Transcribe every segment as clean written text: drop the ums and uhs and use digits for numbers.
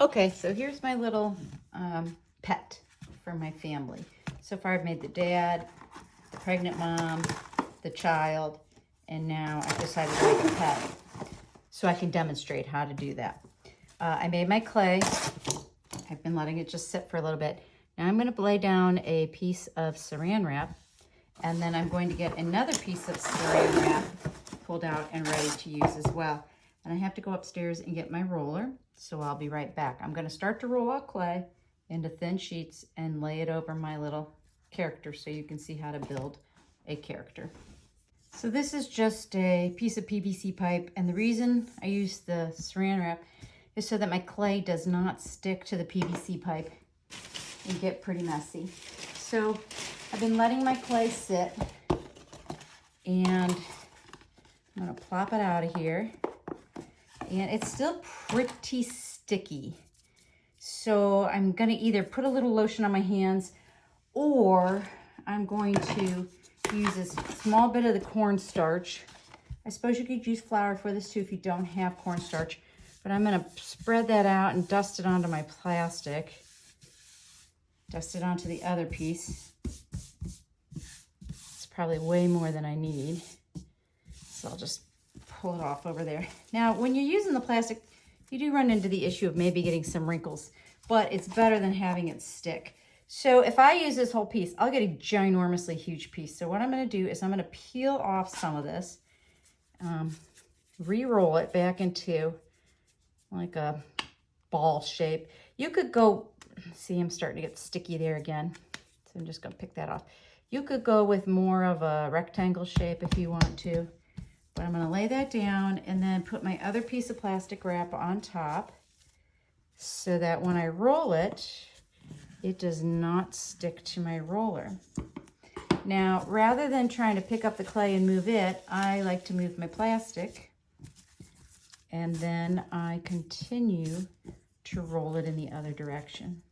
Okay, so here's my little pet for my family. So far I've made the dad, the pregnant mom, the child, and now I've decided to make a pet so I can demonstrate how to do that. I made my clay. I've been letting it just sit for a little bit. Now I'm going to lay down a piece of saran wrap, and then I'm going to get another piece of saran wrap pulled out and ready to use as well. And I have to go upstairs and get my roller, so I'll be right back. I'm going to start to roll out clay into thin sheets and lay it over my little character so you can see how to build a character. So this is just a piece of PVC pipe, and the reason I use the saran wrap is so that my clay does not stick to the PVC pipe and get pretty messy. So I've been letting my clay sit, and I'm gonna plop it out of here. And it's still pretty sticky. So I'm gonna either put a little lotion on my hands, or I'm going to use a small bit of the cornstarch. I suppose you could use flour for this too if you don't have cornstarch, but I'm gonna spread that out and dust it onto my plastic. Dust it onto the other piece. It's probably way more than I need. So I'll just pull it off over there. Now, when you're using the plastic, you do run into the issue of maybe getting some wrinkles, but it's better than having it stick. So if I use this whole piece, I'll get a ginormously huge piece. So what I'm gonna do is I'm gonna peel off some of this, re-roll it back into like a ball shape. You could go, see, I'm starting to get sticky there again. So I'm just gonna pick that off. You could go with more of a rectangle shape if you want to, but I'm gonna lay that down and then put my other piece of plastic wrap on top so that when I roll it, it does not stick to my roller. Now, rather than trying to pick up the clay and move it, I like to move my plastic, and then I continue to roll it in the other direction.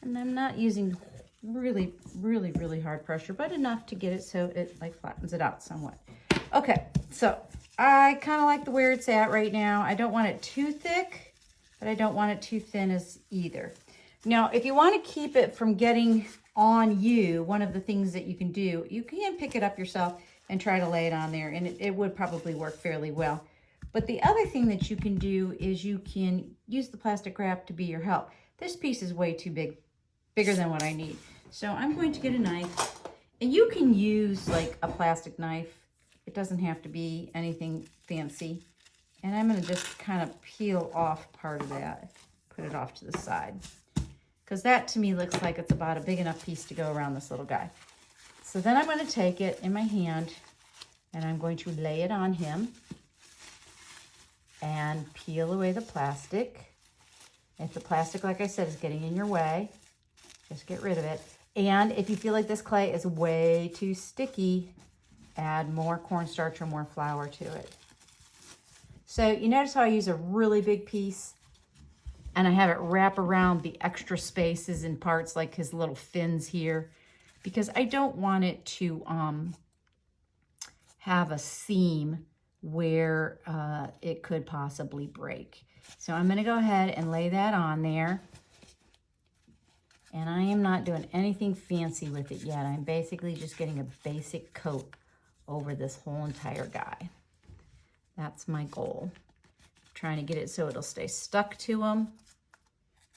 And I'm not using really, really, really hard pressure, but enough to get it so it like flattens it out somewhat. Okay, so I kind of like the where it's at right now. I don't want it too thick, but I don't want it too thin as either. Now, if you want to keep it from getting on you, one of the things that you can do, you can pick it up yourself and try to lay it on there, and it would probably work fairly well. But the other thing that you can do is you can use the plastic wrap to be your help. This piece is way too big, bigger than what I need. So I'm going to get a knife, and you can use like a plastic knife. It doesn't have to be anything fancy. And I'm gonna just kind of peel off part of that, put it off to the side. Because that to me looks like it's about a big enough piece to go around this little guy. So then I'm gonna take it in my hand and I'm going to lay it on him and peel away the plastic. If the plastic, like I said, is getting in your way, just get rid of it. And if you feel like this clay is way too sticky, add more cornstarch or more flour to it. So you notice how I use a really big piece and I have it wrap around the extra spaces and parts like his little fins here, because I don't want it to have a seam where it could possibly break. So I'm gonna go ahead and lay that on there. And I am not doing anything fancy with it yet. I'm basically just getting a basic coat over this whole entire guy. That's my goal. Trying to get it so it'll stay stuck to him.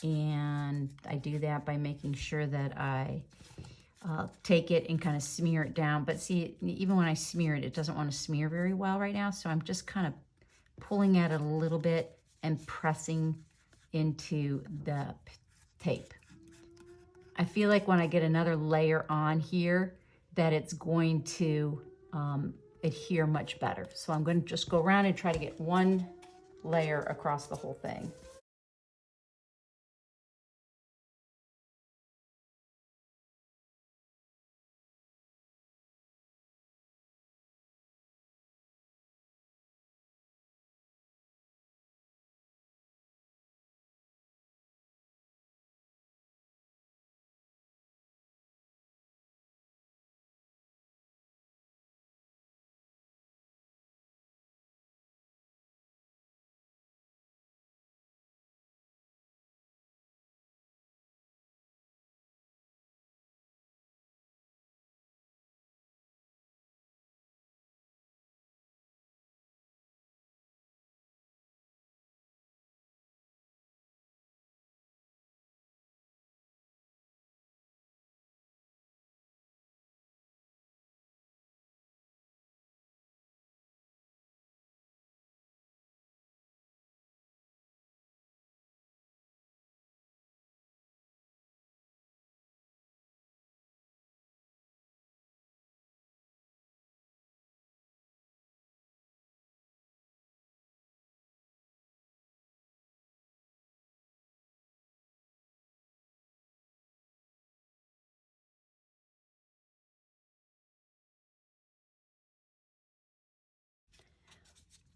And I do that by making sure that I take it and kind of smear it down. But see, even when I smear it, it doesn't want to smear very well right now. So I'm just kind of pulling at it a little bit and pressing into the tape. I feel like when I get another layer on here that it's going to adhere much better. So I'm going to just go around and try to get one layer across the whole thing.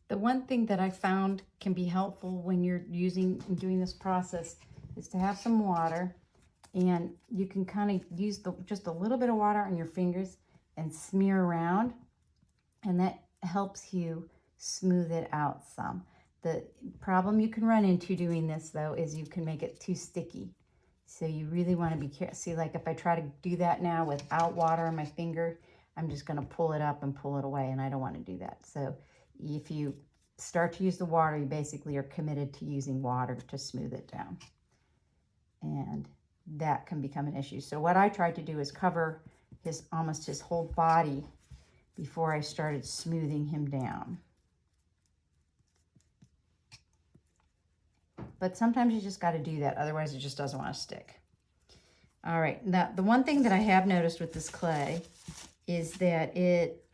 The one thing that I found can be helpful when you're doing this process is to have some water, and you can kind of use just a little bit of water on your fingers and smear around, and that helps you smooth it out some. The problem you can run into doing this though is you can make it too sticky. So you really want to be careful. See, like if I try to do that now without water on my finger, I'm just going to pull it up and pull it away, and I don't want to do that. So if you start to use the water, you basically are committed to using water to smooth it down. And that can become an issue. So what I tried to do is cover almost his whole body before I started smoothing him down. But sometimes you just got to do that, otherwise it just doesn't want to stick. All right, now the one thing that I have noticed with this clay is that it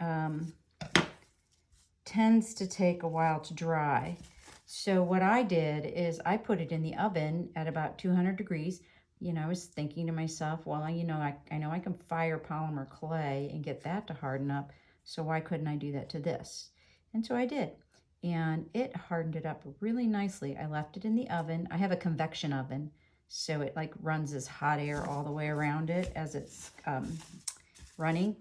tends to take a while to dry. So what I did is I put it in the oven at about 200 degrees. You know, I was thinking to myself, well, you know, I know I can fire polymer clay and get that to harden up, so why couldn't I do that to this? And so I did. And it hardened it up really nicely. I left it in the oven. I have a convection oven, so it like runs this hot air all the way around it as it's running.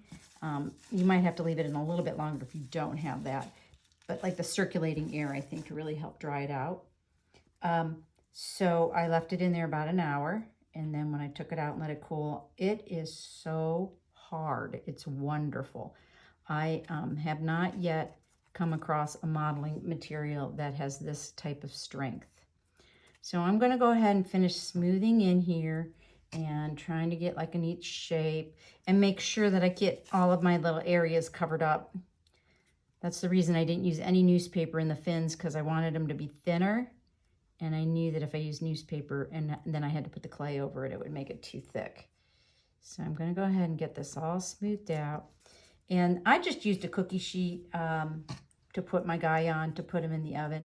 You might have to leave it in a little bit longer if you don't have that. But like the circulating air, I think, to really help dry it out. So I left it in there about an hour. And then when I took it out and let it cool, it is so hard. It's wonderful. I have not yet come across a modeling material that has this type of strength. So I'm going to go ahead and finish smoothing in here and trying to get like a neat shape and make sure that I get all of my little areas covered up. That's the reason I didn't use any newspaper in the fins, because I wanted them to be thinner, and I knew that if I used newspaper and then I had to put the clay over it, it would make it too thick. So I'm going to go ahead and get this all smoothed out. And I just used a cookie sheet to put my guy on, to put him in the oven.